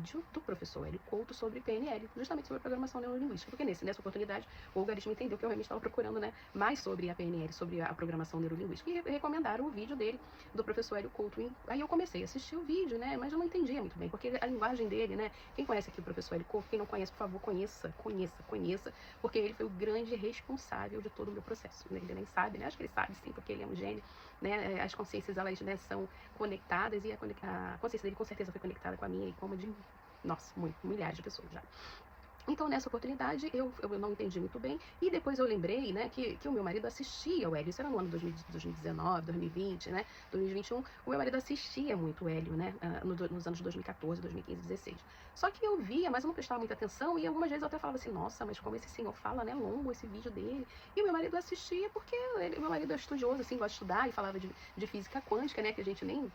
do professor Hélio Couto sobre PNL, justamente sobre a programação neurolinguística, porque nessa oportunidade o algoritmo entendeu que eu realmente estava procurando, né, mais sobre a PNL, sobre a programação neurolinguística, e recomendaram o vídeo dele, do professor Hélio Couto. E aí eu comecei a assistir o vídeo, né, mas eu não entendia muito bem, porque a linguagem dele, né, quem conhece aqui o professor Hélio Couto, quem não conhece, por favor, conheça, porque ele foi o grande responsável de todo o meu processo, né? Ele nem sabe, né, acho que ele sabe sim, porque ele é um gênio, né, as consciências, elas, né, são conectadas, e a consciência dele com certeza foi conectada com a minha, e como de, nossa, milhares de pessoas já. Então, nessa oportunidade, eu não entendi muito bem, e depois eu lembrei, né, que o meu marido assistia o Hélio, isso era no ano 2019, 2020, né, 2021, o meu marido assistia muito o Hélio, né, nos anos 2014, 2015, 2016. Só que eu via, mas eu não prestava muita atenção, e algumas vezes eu até falava assim, nossa, mas como esse senhor fala, né, longo esse vídeo dele, e o meu marido assistia porque meu marido é estudioso, assim, gosta de estudar, e falava de física quântica, né, que a gente nem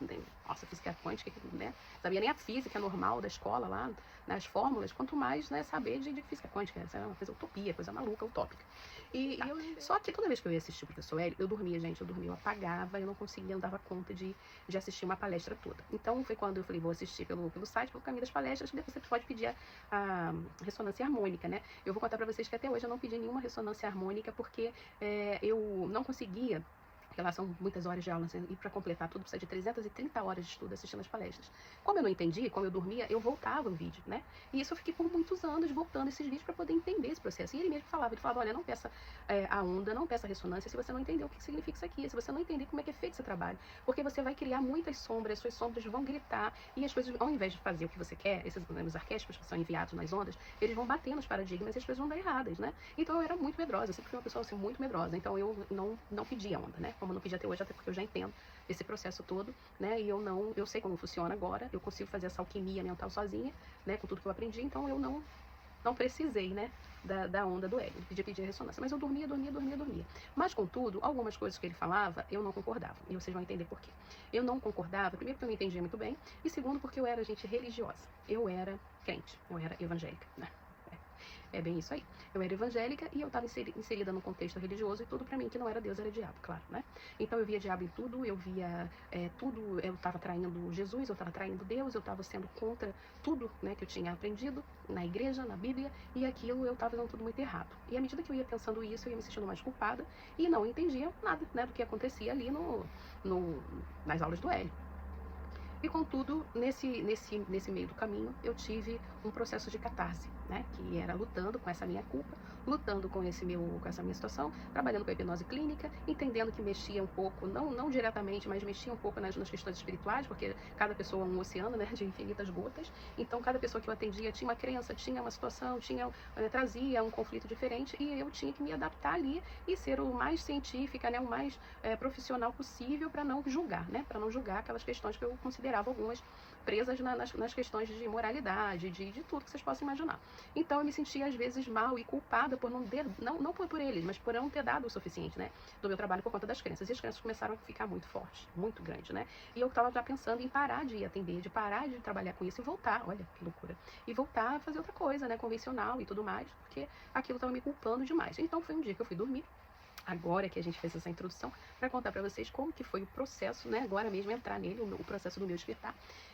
nossa, física quântica, né, sabia nem a física normal da escola lá, nas fórmulas, quanto mais, né, saber de física quântica. Essa era uma coisa utopia, coisa maluca, utópica. Só que toda vez que eu ia assistir o professor Hélio, eu dormia, gente, eu apagava, eu não conseguia, não dava conta de assistir uma palestra toda. Então foi quando eu falei, vou assistir pelo site, pelo caminho das palestras, que você pode pedir a ressonância harmônica, né? Eu vou contar pra vocês que até hoje eu não pedi nenhuma ressonância harmônica, porque eu não conseguia, porque lá são muitas horas de aula, assim, e para completar tudo precisa de 330 horas de estudo assistindo as palestras. Como eu não entendi, como eu dormia, eu voltava o vídeo, né? E isso eu fiquei por muitos anos voltando esses vídeos para poder entender esse processo. E ele mesmo falava, olha, não peça a onda, não peça a ressonância se você não entender o que significa isso aqui, se você não entender como é que é feito esse trabalho. Porque você vai criar muitas sombras, suas sombras vão gritar, e as coisas, ao invés de fazer o que você quer, os arquétipos que são enviados nas ondas, eles vão bater nos paradigmas e as coisas vão dar erradas, né? Então eu era muito medrosa, eu sempre fui uma pessoa assim, muito medrosa. Então eu não pedia onda, né? Como eu não pedi até hoje, até porque eu já entendo esse processo todo, né? E eu sei como funciona agora, eu consigo fazer essa alquimia mental sozinha, né? Com tudo que eu aprendi, então eu não precisei, né? Da onda do Hélio, pedir a ressonância. Mas eu dormia. Mas, contudo, algumas coisas que ele falava, eu não concordava. E vocês vão entender por quê. Eu não concordava, primeiro porque eu não entendia muito bem, e segundo porque eu era gente religiosa. Eu era crente, eu era evangélica, né? É bem isso aí. Eu era evangélica e eu estava inserida num contexto religioso, e tudo pra mim que não era Deus era diabo, claro, né? Então eu via diabo em tudo, eu via tudo, eu estava traindo Jesus, eu estava traindo Deus, eu estava sendo contra tudo, né, que eu tinha aprendido na igreja, na Bíblia, e aquilo eu estava fazendo tudo muito errado. E à medida que eu ia pensando isso, eu ia me sentindo mais culpada e não entendia nada, né, do que acontecia ali nas aulas do Hélio. E contudo, nesse meio do caminho, eu tive um processo de catarse, né? Que era lutando com essa minha culpa, lutando com essa minha situação, trabalhando com a hipnose clínica, entendendo que mexia um pouco, não diretamente, mas mexia um pouco nas questões espirituais, porque cada pessoa é um oceano, né? De infinitas gotas. Então, cada pessoa que eu atendia tinha uma crença, tinha uma situação, trazia um conflito diferente, e eu tinha que me adaptar ali e ser o mais científica, né? O mais profissional possível para não julgar, né? Para não julgar aquelas questões que eu considerava algumas presas nas questões de moralidade, de tudo que vocês possam imaginar. Então eu me sentia às vezes mal e culpada por não por eles, mas por não ter dado o suficiente, né, do meu trabalho por conta das crenças. E as crenças começaram a ficar muito fortes, muito grandes, né? E eu estava já pensando em parar de atender, de parar de trabalhar com isso e voltar, olha que loucura, e voltar a fazer outra coisa, né, convencional e tudo mais, porque aquilo estava me culpando demais. Então foi um dia que eu fui dormir, agora que a gente fez essa introdução, para contar para vocês como que foi o processo, né, agora mesmo entrar nele, o processo do meu despertar.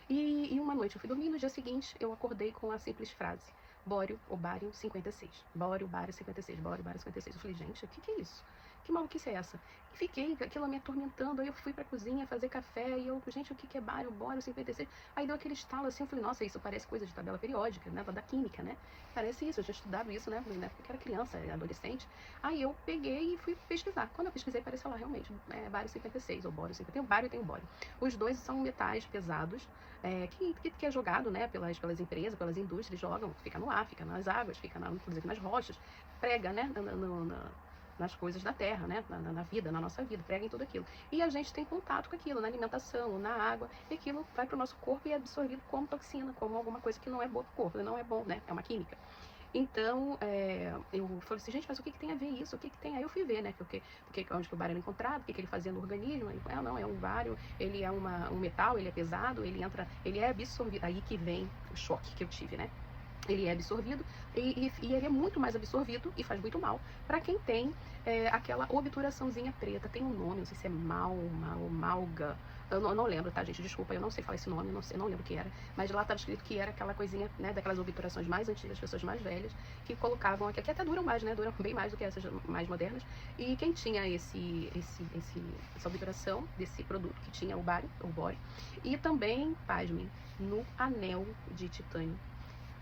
E uma noite eu fui dormir, no dia seguinte eu acordei com a simples frase: Bório, Obário 56. Bório, Obário 56. Bório, Obário 56. Eu falei, gente, o que é isso? Que maluquice é essa? E fiquei aquilo me atormentando. Aí eu fui pra cozinha fazer café e eu, gente, o que é bário, bório 56? Aí deu aquele estalo assim, eu falei, nossa, isso parece coisa de tabela periódica, né, da química, né? Parece isso, eu já estudava isso, né, porque era criança, adolescente. Aí eu peguei e fui pesquisar. Quando eu pesquisei, apareceu lá realmente, bário 56 ou bório 56. Tem o bário e tem o bório. Os dois são metais pesados, que é jogado, né, pelas empresas, pelas indústrias, jogam, fica no ar, fica nas águas, fica inclusive nas rochas, prega, né, nas coisas da terra, né, na vida, na nossa vida, prega em tudo aquilo. E a gente tem contato com aquilo, na alimentação, na água, e aquilo vai para o nosso corpo e é absorvido como toxina, como alguma coisa que não é boa para o corpo, não é bom, né, é uma química. Então, eu falei assim, gente, mas o que tem a ver isso? O que tem? Aí eu fui ver, né, onde que o bário era encontrado, o que ele fazia no organismo. Ele, não, é um bário, ele é um metal, ele é pesado, ele é absorvido. Aí que vem o choque que eu tive, né? ele é absorvido e ele é muito mais absorvido e faz muito mal para quem tem aquela obturaçãozinha preta. Tem um nome, não sei se é malga. Eu não lembro, tá, gente? Desculpa, eu não sei falar esse nome, não lembro o que era. Mas lá estava escrito que era aquela coisinha, né, daquelas obturações mais antigas, pessoas mais velhas, que colocavam aqui, que até duram mais, né? Duram bem mais do que essas mais modernas. E quem tinha essa obturação desse produto, que tinha o bore, e também, pasmem, no anel de titânio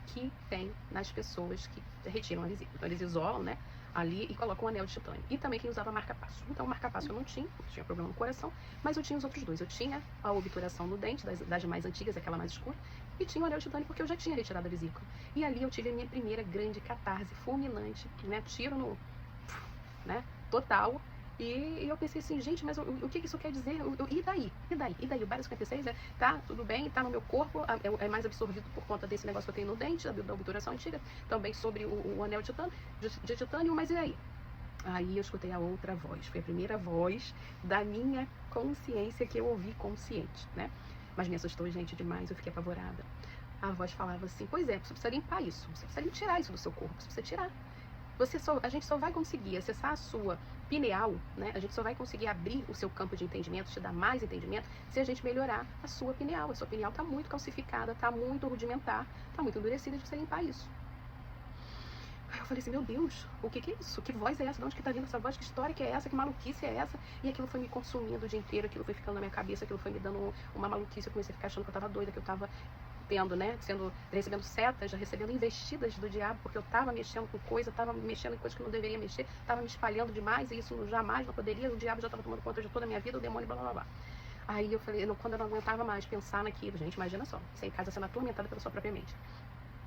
que tem nas pessoas que retiram a vesícula. Então eles isolam, né, ali e colocam um anel de titânio. E também quem usava marca-passo. Então marca-passo eu não tinha problema no coração, mas eu tinha os outros dois. Eu tinha a obturação no dente, das mais antigas, aquela mais escura, e tinha o anel de titânio porque eu já tinha retirado a vesícula. E ali eu tive a minha primeira grande catarse fulminante, né, tiro no, né, total. E eu pensei assim, gente, mas o que isso quer dizer? E daí? O Bário 56 tá tudo bem, tá no meu corpo, é mais absorvido por conta desse negócio que eu tenho no dente, da obturação antiga, também sobre o anel de titânio, mas e aí? Aí eu escutei a outra voz, foi a primeira voz da minha consciência que eu ouvi consciente, né? Mas me assustou, gente, demais, eu fiquei apavorada. A voz falava assim, pois é, você precisa limpar isso, você precisa tirar isso do seu corpo, você precisa tirar. A gente só vai conseguir acessar a sua pineal, né? A gente só vai conseguir abrir o seu campo de entendimento, te dar mais entendimento, se a gente melhorar a sua pineal. A sua pineal está muito calcificada, está muito rudimentar, está muito endurecida, de você limpar isso. Aí eu falei assim, meu Deus, o que é isso? Que voz é essa? De onde que tá vindo essa voz? Que história que é essa? Que maluquice é essa? E aquilo foi me consumindo o dia inteiro, aquilo foi ficando na minha cabeça, aquilo foi me dando uma maluquice. Eu comecei a ficar achando que eu tava doida, que eu tava tendo, né, recebendo setas, já recebendo investidas do diabo, porque eu tava mexendo com coisa, tava mexendo em coisas que não deveria mexer, tava me espalhando demais, e isso jamais não poderia, o diabo já tava tomando conta de toda a minha vida, o demônio, blá, blá, blá. Aí eu falei, quando eu não aguentava mais pensar naquilo, gente, imagina só, você em casa sendo atormentada pela sua própria mente.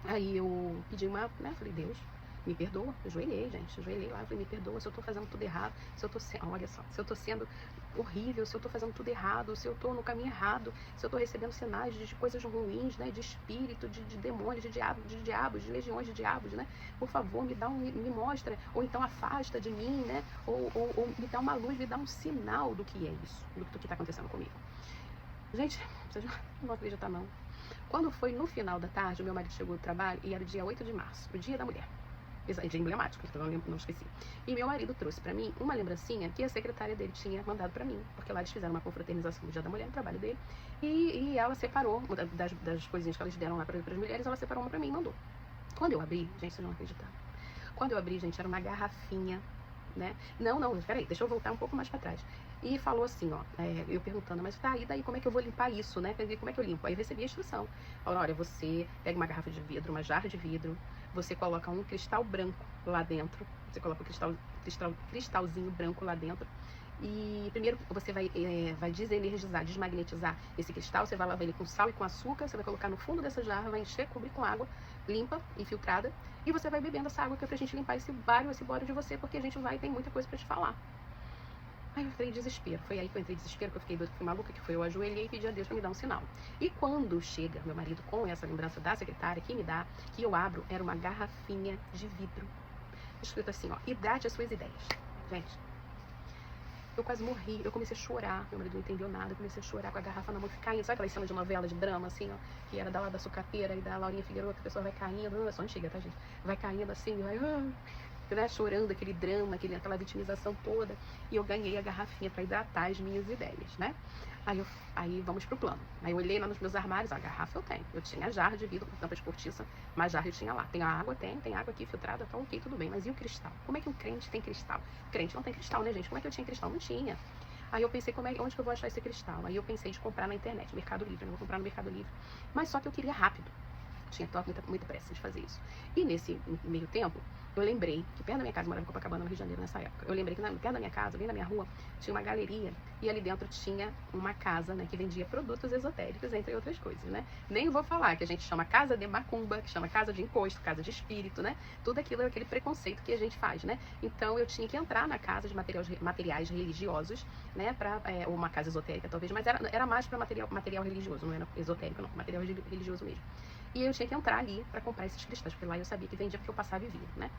Aí eu pedi falei, Deus, me perdoa, eu ajoelhei, gente, ajoelhei lá, falei, me perdoa se eu tô fazendo tudo errado, se eu tô olha só, se eu tô sendo horrível, se eu tô fazendo tudo errado, se eu tô no caminho errado, se eu tô recebendo sinais de coisas ruins, né, de espírito, de demônios, de diabos, de legiões de diabos, né, por favor, me mostra, ou então afasta de mim, né, ou me dá uma luz, me dá um sinal do que é isso, do que tá acontecendo comigo. Gente, vocês não vão acreditar não. Quando foi no final da tarde, o meu marido chegou do trabalho e era dia 8 de março, o dia da mulher. Dia emblemático, então eu não esqueci. E meu marido trouxe pra mim uma lembrancinha que a secretária dele tinha mandado pra mim, porque lá eles fizeram uma confraternização do Dia da Mulher no trabalho dele, e ela separou, das coisinhas que elas deram lá pras mulheres, ela separou uma pra mim e mandou. Quando eu abri, gente, vocês não acreditaram. Quando eu abri, gente, era uma garrafinha, né? Não, peraí, deixa eu voltar um pouco mais pra trás. E falou assim, ó, eu perguntando, mas tá, e daí como é que eu vou limpar isso, né? Como é que eu limpo? Aí eu recebi a instrução. Olha, você pega uma garrafa de vidro, uma jarra de vidro, você coloca um cristal branco lá dentro, você coloca um cristalzinho branco lá dentro, e primeiro você vai desenergizar, desmagnetizar esse cristal, você vai lavar ele com sal e com açúcar, você vai colocar no fundo dessa jarra, vai encher, cobrir com água limpa e filtrada, e você vai bebendo essa água que é pra gente limpar esse bório de você, porque a gente vai e tem muita coisa pra te falar. Aí eu entrei em desespero, foi aí que eu entrei em desespero, que eu fiquei doida, fui maluca, que foi eu ajoelhei e pedi a Deus pra me dar um sinal. E quando chega meu marido com essa lembrança da secretária, que me dá, que eu abro, era uma garrafinha de vidro, escrito assim, ó, hidrate as suas ideias. Gente, eu quase morri, eu comecei a chorar, meu marido não entendeu nada, eu comecei a chorar com a garrafa na mão, caindo, sabe aquela cena de novela, de drama, assim, ó, que era da lá da Sucateira e da Laurinha Figueiredo, que a pessoa vai caindo, é só antiga, tá, gente? Vai caindo assim, vai... né, chorando, aquele drama, aquela vitimização toda, e eu ganhei a garrafinha para hidratar as minhas ideias, né? Aí vamos pro plano. Aí eu olhei lá nos meus armários, a garrafa eu tinha a jarra de vidro com tampa de cortiça, mas jarra eu tinha lá. Tem a água? Tem água aqui filtrada, tá ok, tudo bem, mas e o cristal? Como é que um crente tem cristal? Crente não tem cristal, né, gente? Como é que eu tinha cristal? Não tinha. Aí eu pensei, onde que eu vou achar esse cristal? Aí eu pensei de comprar na internet, Mercado Livre, eu vou comprar no Mercado Livre. Mas só que eu queria rápido. Tinha muita pressa de fazer isso. E nesse meio tempo, eu lembrei que perto da minha casa, eu morava em Copacabana, no Rio de Janeiro, nessa época. Eu lembrei que perto da minha casa, bem na minha rua, tinha uma galeria. E ali dentro tinha uma casa, né, que vendia produtos esotéricos, entre outras coisas, né? Nem vou falar que a gente chama casa de macumba, que chama casa de encosto, casa de espírito, né? Tudo aquilo é aquele preconceito que a gente faz, né? Então eu tinha que entrar na casa de materiais religiosos, né? Ou uma casa esotérica, talvez, mas era mais para material religioso, não era esotérico, não, material religioso mesmo. E eu tinha que entrar ali para comprar esses cristais, porque lá eu sabia que vendia porque eu passava e via, né?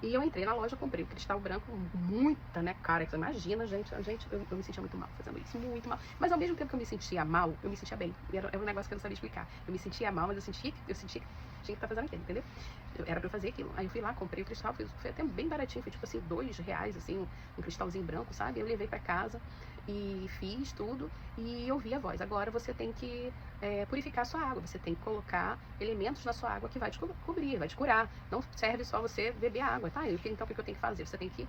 E eu entrei na loja, comprei o cristal branco, muita, né, cara, você imagina, gente, eu me sentia muito mal fazendo isso, muito mal. Mas ao mesmo tempo que eu me sentia mal, eu me sentia bem. Era um negócio que eu não sabia explicar. Eu me sentia mal, mas eu sentia, tinha que estar fazendo aquilo, entendeu? Era pra eu fazer aquilo. Aí eu fui lá, comprei o cristal, foi até bem baratinho, foi tipo assim, R$2, assim, um cristalzinho branco, sabe? Eu levei pra casa e fiz tudo e ouvi a voz. Agora você tem que purificar a sua água, você tem que colocar elementos na sua água que vai te cobrir, vai te curar. Não serve só você beber água, tá? Então o que eu tenho que fazer? Você tem que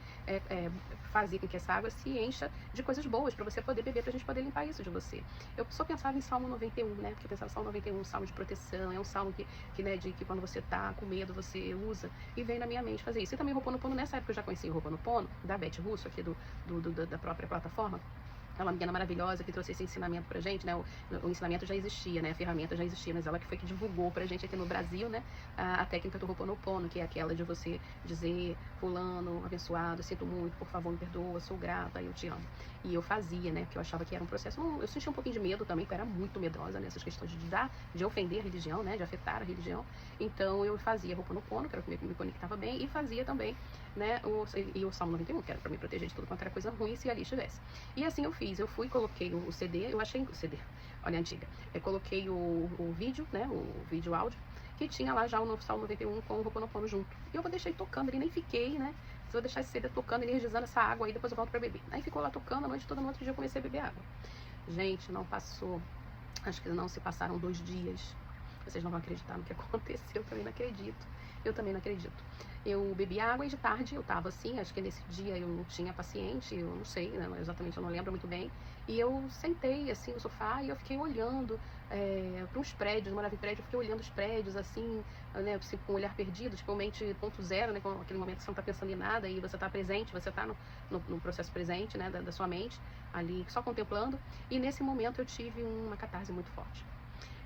fazer com que essa água se encha de coisas boas pra você poder beber, pra gente poder limpar isso de você. Eu só pensava em Salmo 91, né? Porque eu pensava Salmo 91, um salmo de proteção, é um salmo que quando você tá com medo você usa, e veio na minha mente fazer isso. E também Ho'oponopono, nessa época eu já conheci o Ho'oponopono, da Beth Russo, aqui da própria plataforma. É uma menina maravilhosa que trouxe esse ensinamento pra gente, né? O ensinamento já existia, né? A ferramenta já existia, mas ela que foi que divulgou pra gente aqui no Brasil, né? A técnica do Ho'oponopono, que é aquela de você dizer, fulano, abençoado, sinto muito, por favor, me perdoa, sou grata, eu te amo. E eu fazia, né? Porque eu achava que era um processo. Eu sentia um pouquinho de medo também, porque eu era muito medrosa nessas questões de ofender a religião, né? De afetar a religião. Então eu fazia Ho'oponopono, que era o que me conectava bem, e fazia também, né? O Salmo 91, que era pra me proteger de tudo quanto era coisa ruim, se ali estivesse. E assim eu fiz. Eu fui, coloquei o CD, eu achei o CD, olha a antiga. Eu coloquei o vídeo, né? O vídeo áudio, que tinha lá já o novo Salmo 91 com o Ho'oponopono junto. E eu vou deixar ele tocando, ele nem fiquei, né? Vou deixar esse CD tocando, energizando essa água aí, depois eu volto pra beber. Aí ficou lá tocando a noite toda, no outro dia eu comecei a beber água. Gente, não passou, acho que não se passaram 2 dias. Vocês não vão acreditar no que aconteceu, eu também não acredito. Eu também não acredito. Eu bebi água e de tarde eu tava assim, acho que nesse dia eu não tinha paciente, eu não sei, né, exatamente, eu não lembro muito bem. E eu sentei assim no sofá e eu fiquei olhando para uns prédios, eu morava em prédio, eu fiquei olhando os prédios assim, né, assim, com um olhar perdido, tipo, mente ponto zero, né, com aquele momento que você não tá pensando em nada e você tá presente, você tá no processo presente, né, da sua mente, ali só contemplando. E nesse momento eu tive uma catarse muito forte.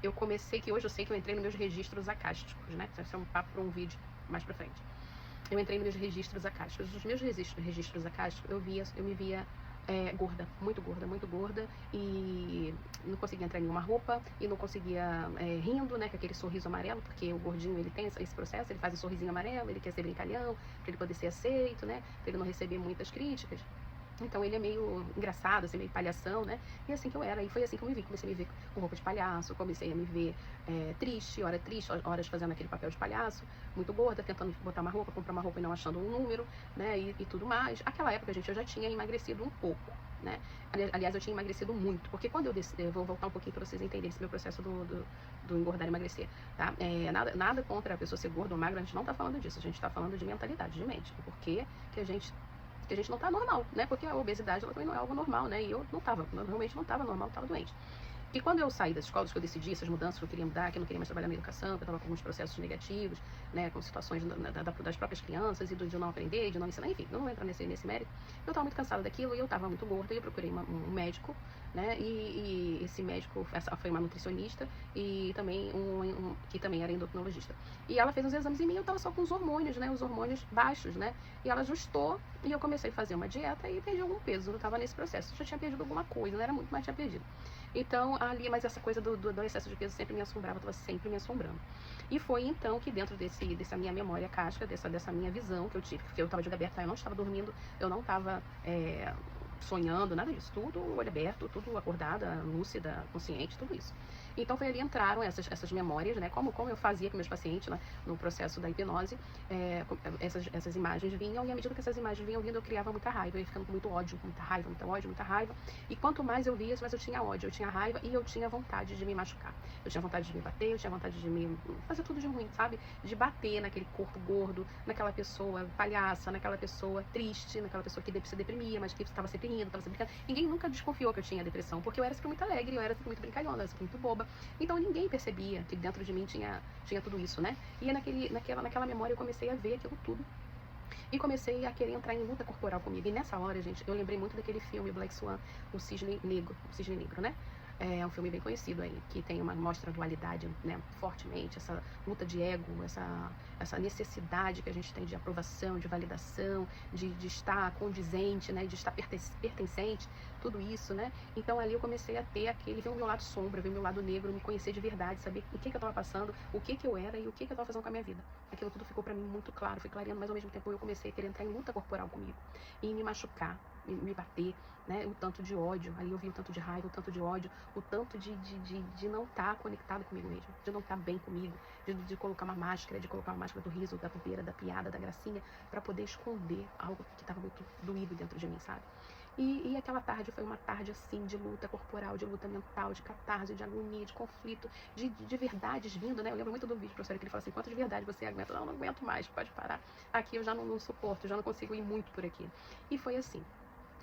Eu comecei, que hoje eu sei que eu entrei nos meus registros acásticos, né? Isso é um papo para um vídeo mais pra frente. Eu entrei nos meus registros acásticos. Os meus registros acásticos, eu me via gorda, muito gorda, e não conseguia entrar em nenhuma roupa, e não conseguia rindo, né, com aquele sorriso amarelo, porque o gordinho, ele tem esse processo, ele faz o sorrisinho amarelo, ele quer ser brincalhão, pra ele poder ser aceito, né, pra ele não receber muitas críticas. Então ele é meio engraçado, assim, meio palhação, né? E assim que eu era, e foi assim que eu me vi. Comecei a me ver com roupa de palhaço, comecei a me ver triste, horas fazendo aquele papel de palhaço, muito gorda, tentando botar uma roupa, comprar uma roupa e não achando um número, né? E tudo mais. Aquela época, gente, eu já tinha emagrecido um pouco, né? Aliás, eu tinha emagrecido muito, porque quando eu decidi, eu vou voltar um pouquinho para vocês entenderem esse meu processo do engordar e emagrecer, tá? Nada contra a pessoa ser gorda ou magra, a gente não tá falando disso, a gente tá falando de mentalidade, de mente, porque que a gente não tá normal, né? Porque a obesidade ela também não é algo normal, né? E eu realmente não tava normal, tava doente. E quando eu saí das escolas, que eu decidi essas mudanças que eu queria mudar, que eu não queria mais trabalhar na educação, que eu estava com alguns processos negativos, né, com situações das próprias crianças e de não aprender, de não ensinar, enfim, não vou entrar nesse mérito. Eu estava muito cansada daquilo e eu estava muito gorda e eu procurei um médico, né, e esse médico foi uma nutricionista e também que também era endocrinologista. E ela fez uns exames em mim e eu estava só com os hormônios, né, os hormônios baixos, né, e ela ajustou e eu comecei a fazer uma dieta e perdi algum peso, eu estava nesse processo, eu já tinha perdido alguma coisa, não era muito, mas tinha perdido. Então, mas essa coisa do excesso de peso sempre me assombrava, estava sempre me assombrando. E foi então que dentro dessa minha memória casca, dessa minha visão que eu tive, porque eu estava de olho aberto, eu não estava dormindo, eu não estava sonhando, nada disso, tudo olho aberto, tudo acordada, lúcida, consciente, tudo isso. Então foi ali entraram essas memórias, né, como eu fazia com meus pacientes, né, no processo da hipnose, essas imagens vinham, e à medida que essas imagens vinham vindo, eu criava muita raiva, eu ia ficando com muito ódio, com muita raiva, muito ódio, muita raiva, e quanto mais eu via, mais eu tinha ódio, eu tinha raiva e eu tinha vontade de me machucar, eu tinha vontade de me bater, eu tinha vontade de me fazer tudo de ruim, sabe, de bater naquele corpo gordo, naquela pessoa palhaça, naquela pessoa triste, naquela pessoa que se deprimia, mas que estava sempre rindo, estava sempre brincando. Ninguém nunca desconfiou que eu tinha depressão, porque eu era sempre muito alegre, eu era sempre muito brincalhona, eu era sempre muito boba. Então ninguém percebia que dentro de mim tinha tudo isso, né? E naquela memória eu comecei a ver aquilo tudo. E comecei a querer entrar em luta corporal comigo. E nessa hora, gente, eu lembrei muito daquele filme Black Swan, o Cisne Negro, né? É um filme bem conhecido aí, que tem mostra a dualidade, né, fortemente, essa luta de ego, essa necessidade que a gente tem de aprovação, de validação, de estar condizente, né, de estar pertencente, tudo isso, né? Então ali eu comecei a ter ver o meu lado sombra, ver o meu lado negro, me conhecer de verdade, saber o que eu estava passando, o que eu era e o que eu estava fazendo com a minha vida. Aquilo tudo ficou pra mim muito claro, foi clareando, mas ao mesmo tempo eu comecei a querer entrar em luta corporal comigo e me machucar. me bater, né? O tanto de ódio, ali eu vi o tanto de raiva, o tanto de ódio, o tanto de não estar conectado comigo mesmo, de não estar bem comigo, de colocar uma máscara, do riso, da bobeira, da piada, da gracinha, para poder esconder algo que estava muito doído dentro de mim, sabe? E aquela tarde foi uma tarde assim de luta corporal, de luta mental, de catarse, de agonia, de conflito, de verdades vindo, né? Eu lembro muito do vídeo, professor, que ele fala assim: quantas verdades você aguenta? Não aguento mais, pode parar. Aqui eu já não suporto, já não consigo ir muito por aqui. E foi assim.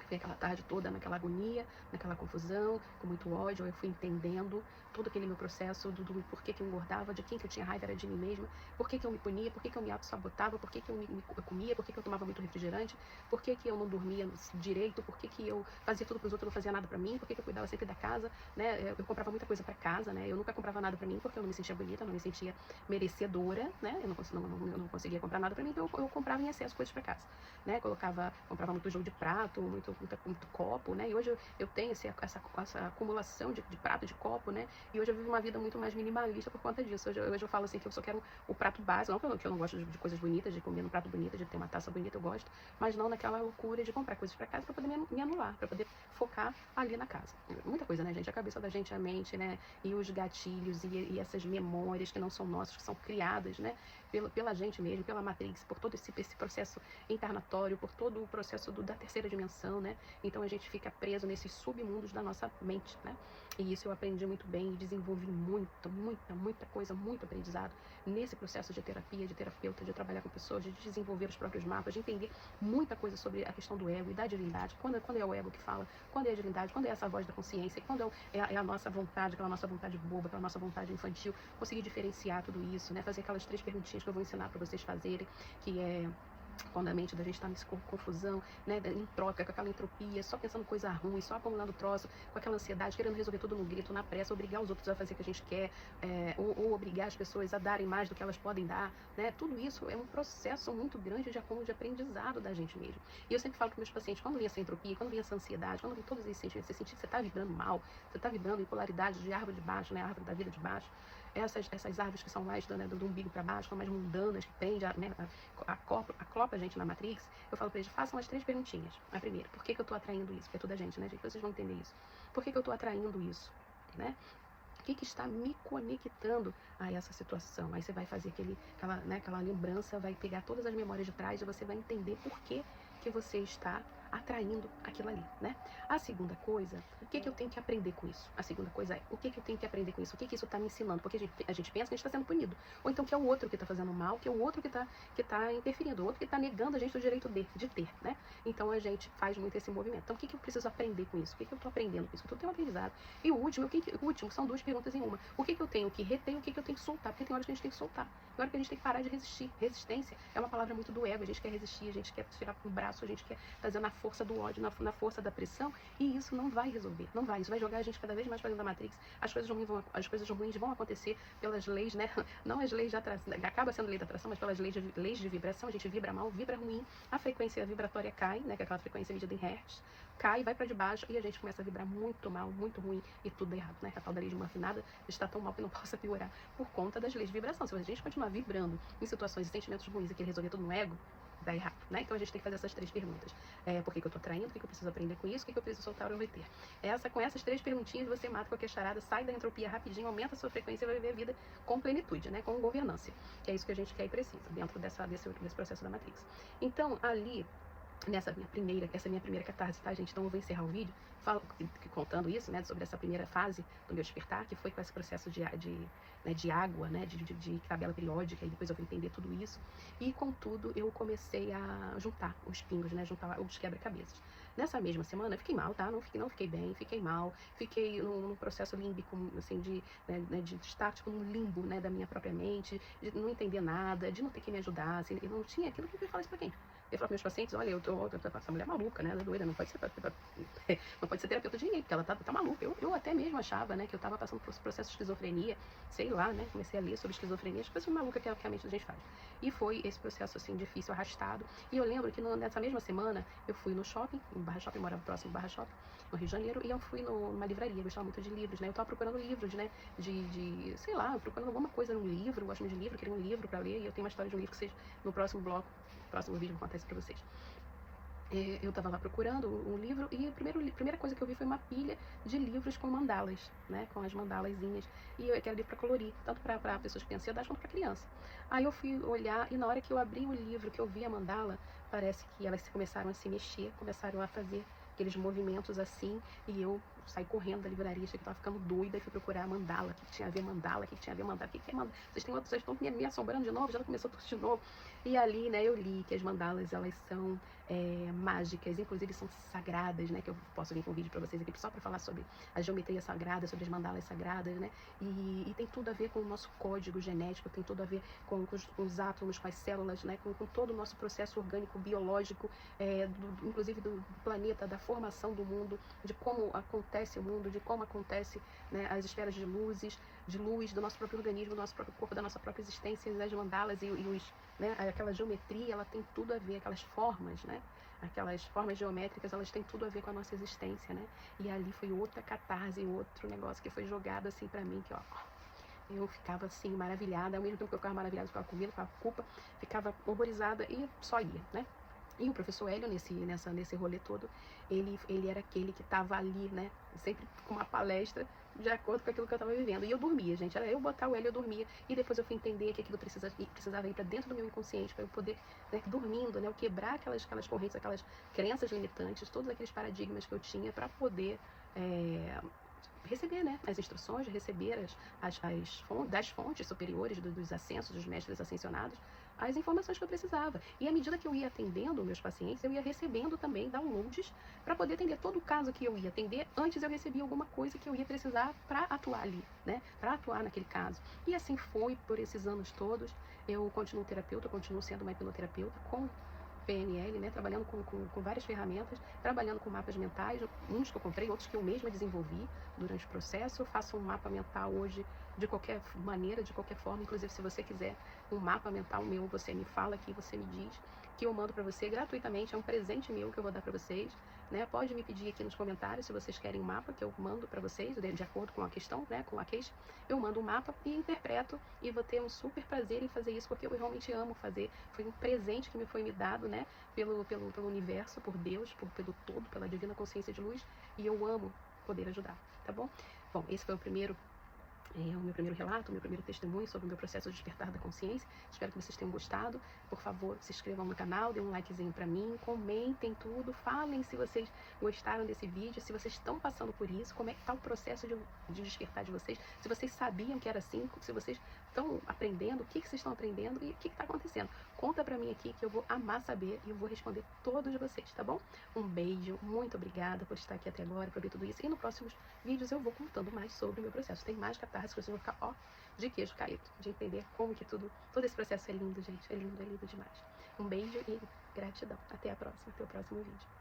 Foi aquela tarde toda naquela agonia, naquela confusão, com muito ódio. Eu fui entendendo todo aquele meu processo do porquê que eu engordava, de quem que eu tinha raiva, era de mim mesma, por que eu me punia, por que eu me auto-sabotava, por que eu eu comia, por que eu tomava muito refrigerante, por que eu não dormia direito, por que eu fazia tudo para os outros, não fazia nada para mim, por que eu cuidava sempre da casa, né? Eu comprava muita coisa para casa, né? Eu nunca comprava nada para mim porque eu não me sentia bonita, não me sentia merecedora, né? Eu não conseguia comprar nada para mim, então eu comprava em excesso coisas para casa, né? Comprava muito jogo de prato, muito copo, né? E hoje eu tenho essa acumulação de prato, de copo, né? E hoje eu vivo uma vida muito mais minimalista por conta disso. Hoje eu falo assim que eu só quero o prato básico, não que eu não gosto de coisas bonitas, de comer no prato bonito, de ter uma taça bonita, eu gosto, mas não naquela loucura de comprar coisas para casa para poder me anular, para poder focar ali na casa. Muita coisa, né, gente? A cabeça da gente, a mente, né? E os gatilhos e essas memórias que não são nossas, que são criadas, né? Pela gente mesmo, pela Matrix, por todo esse processo encarnatório, por todo o processo da terceira dimensão, né? Então a gente fica preso nesses submundos da nossa mente, né? E isso eu aprendi muito bem e desenvolvi muita coisa, muito aprendizado nesse processo de terapia, de terapeuta, de trabalhar com pessoas, de desenvolver os próprios mapas, de entender muita coisa sobre a questão do ego e da divindade. Quando é o ego que fala, quando é a divindade, quando é essa voz da consciência, quando é a nossa vontade, aquela nossa vontade boba, aquela nossa vontade infantil, conseguir diferenciar tudo isso, né? Fazer aquelas 3 perguntinhas que eu vou ensinar para vocês fazerem, que é quando a mente da gente está nessa confusão, né, em troca, com aquela entropia, só pensando coisa ruim, só acumulando troço, com aquela ansiedade, querendo resolver tudo no grito, na pressa, obrigar os outros a fazer o que a gente quer, ou obrigar as pessoas a darem mais do que elas podem dar, né? Tudo isso é um processo muito grande de acúmulo de aprendizado da gente mesmo. E eu sempre falo para meus pacientes, quando vem essa entropia, quando vem essa ansiedade, quando vem todos esses sentimentos, você sentir que você está vibrando mal, você está vibrando em polaridade de árvore de baixo, né, árvore da vida de baixo, essas árvores que são mais do umbigo para baixo, são mais mundanas, que prende acopla a gente na Matrix, eu falo para eles, façam as 3 perguntinhas. A primeira, por que eu estou atraindo isso? Porque é toda a gente, né, gente? Vocês vão entender isso. Por que eu estou atraindo isso? Né? O que está me conectando a essa situação? Aí você vai fazer aquela lembrança, vai pegar todas as memórias de trás e você vai entender por que você está atraindo aquilo ali, né? A segunda coisa, o que eu tenho que aprender com isso? A segunda coisa é, o que eu tenho que aprender com isso? O que isso está me ensinando? Porque a gente pensa que a gente está sendo punido. Ou então que é o outro que está fazendo mal, que é o outro que tá interferindo, o outro que está negando a gente o direito de ter, né? Então a gente faz muito esse movimento. Então o que eu preciso aprender com isso? O que eu estou aprendendo com isso? Eu tenho aprendizado. E o último são 2 perguntas em uma. O que eu tenho que reter e o que eu tenho que soltar? Porque tem horas que a gente tem que soltar. Tem hora que a gente tem que parar de resistir. Resistência é uma palavra muito do ego. A gente quer resistir, a gente quer tirar pro braço, a gente quer fazer na força do ódio, na força da pressão, e isso não vai resolver, não vai. Isso vai jogar a gente cada vez mais para dentro da Matrix. As coisas ruins vão acontecer pelas leis, né? Não as leis de atração, acaba sendo lei da atração, mas pelas leis de vibração. A gente vibra mal, vibra ruim, a frequência vibratória cai, né? Que é aquela frequência medida em hertz, cai, vai para debaixo e a gente começa a vibrar muito mal, muito ruim e tudo errado, né? A tal da lei de Murphy, nada está tão mal que não possa piorar por conta das leis de vibração. Se a gente continuar vibrando em situações e sentimentos ruins e querer resolver tudo no ego, dá errado, né? Então a gente tem que fazer essas 3 perguntas. Por que eu tô atraindo? O que eu preciso aprender com isso? O que eu preciso soltar ou reter? Com essas 3 perguntinhas você mata qualquer charada, sai da entropia rapidinho, aumenta a sua frequência e vai viver a vida com plenitude, né? Com governança. Que é isso que a gente quer e precisa dentro desse processo da Matrix. Então, ali, essa minha primeira catarse, tá, gente? Então eu vou encerrar o vídeo contando isso, né, sobre essa primeira fase do meu despertar, que foi com esse processo de água, né, de tabela periódica, e depois eu fui entender tudo isso. E, contudo, eu comecei a juntar os pingos, né, juntar os quebra-cabeças. Nessa mesma semana eu fiquei mal, tá? Não fiquei bem, fiquei mal, fiquei num processo límbico, assim, de estar, tipo, num limbo, né, da minha própria mente, de não entender nada, de não ter quem me ajudasse, eu não tinha aquilo que eu ia falar isso pra quem? Eu falo para meus pacientes, olha, essa mulher é maluca, né? Ela é doida, não pode ser terapeuta de ninguém, porque ela tá maluca. Eu até mesmo achava, né, que eu estava passando por esse processo de esquizofrenia, sei lá, né? Comecei a ler sobre esquizofrenia, as coisas malucas que a mente da gente faz. E foi esse processo, assim, difícil, arrastado. E eu lembro que nessa mesma semana, eu fui no shopping, no Barra Shopping, morava próximo do Barra Shopping, no Rio de Janeiro, e eu fui numa livraria, eu gostava muito de livros, né? Eu estava procurando livros, né? Sei lá, procurando alguma coisa num livro, eu gosto muito de livro, queria um livro para ler, e eu tenho uma história de um livro que seja no próximo bloco, próximo vídeo, acontece para vocês. Eu estava lá procurando um livro e a primeira coisa que eu vi foi uma pilha de livros com mandalas, né? Com as mandalazinhas. E eu quero livro para colorir, tanto para pessoas que têm ansiedade quanto para criança. Aí eu fui olhar e na hora que eu abri o livro, que eu vi a mandala, parece que elas começaram a se mexer, começaram a fazer aqueles movimentos assim, e eu saí correndo da livraria, achei que eu tava ficando doida e fui procurar a mandala, o que tinha a ver mandala, o que tinha a ver mandala, o que é mandala? Vocês estão me assombrando de novo, já começou tudo de novo. E ali, né, eu li que as mandalas, elas são mágicas, inclusive são sagradas, né, que eu posso vir com um vídeo para vocês aqui só para falar sobre a geometria sagrada, sobre as mandalas sagradas, né, e tem tudo a ver com o nosso código genético, tem tudo a ver com os átomos, com as células, né, com todo o nosso processo orgânico, biológico, inclusive do planeta, da formação do mundo, de como acontece o mundo, de como acontece, né, as esferas de luz do nosso próprio organismo, do nosso próprio corpo, da nossa própria existência, as mandalas e os, né, aquela geometria, ela tem tudo a ver, aquelas formas, né, aquelas formas geométricas, elas têm tudo a ver com a nossa existência, né, e ali foi outra catarse, outro negócio que foi jogado assim pra mim, que ó, eu ficava assim maravilhada, ao mesmo tempo que eu ficava maravilhada, ficava com medo, ficava com culpa, ficava horrorizada e só ia, né. E o professor Hélio, nesse rolê todo, ele era aquele que estava ali, né, sempre com uma palestra de acordo com aquilo que eu estava vivendo. E eu dormia, gente, era eu botar o Hélio, eu dormia. E depois eu fui entender que aquilo precisava ir para dentro do meu inconsciente, para eu poder, né, dormindo, né, eu quebrar aquelas correntes, aquelas crenças limitantes, todos aqueles paradigmas que eu tinha para poder receber, né, as instruções, receber das fontes superiores, dos ascensos, dos mestres ascensionados, as informações que eu precisava. E à medida que eu ia atendendo meus pacientes, eu ia recebendo também downloads para poder atender todo o caso que eu ia atender. Antes eu recebia alguma coisa que eu ia precisar para atuar ali, né, para atuar naquele caso. E assim foi por esses anos todos. Eu continuo terapeuta, continuo sendo uma hipnoterapeuta com PNL, né, trabalhando com várias ferramentas, trabalhando com mapas mentais, uns que eu comprei, outros que eu mesma desenvolvi durante o processo. Eu faço um mapa mental hoje de qualquer maneira, de qualquer forma, inclusive se você quiser um mapa mental meu, você me fala aqui, você me diz, que eu mando para você gratuitamente, é um presente meu que eu vou dar para vocês, né? Pode me pedir aqui nos comentários se vocês querem um mapa que eu mando para vocês, de acordo com a questão, né, com a queixa. Eu mando um mapa e interpreto e vou ter um super prazer em fazer isso, porque eu realmente amo fazer. Foi um presente que me foi me dado, né, pelo universo, por Deus, pelo todo, pela divina consciência de luz, e eu amo poder ajudar, tá bom? Bom, esse foi o meu primeiro relato, o meu primeiro testemunho sobre o meu processo de despertar da consciência. Espero que vocês tenham gostado. Por favor, se inscrevam no canal, dêem um likezinho pra mim, comentem tudo, falem se vocês gostaram desse vídeo, se vocês estão passando por isso, como é que tá o processo de despertar de vocês, se vocês sabiam que era assim, se vocês estão aprendendo, o que vocês estão aprendendo e o que está acontecendo. Conta pra mim aqui que eu vou amar saber e eu vou responder todos vocês, tá bom? Um beijo, muito obrigada por estar aqui até agora, por ver tudo isso. E nos próximos vídeos eu vou contando mais sobre o meu processo. Tem mais catarse que vocês vão ficar, ó, de queijo caído, de entender como que todo esse processo é lindo, gente. É lindo demais. Um beijo e gratidão. Até a próxima, até o próximo vídeo.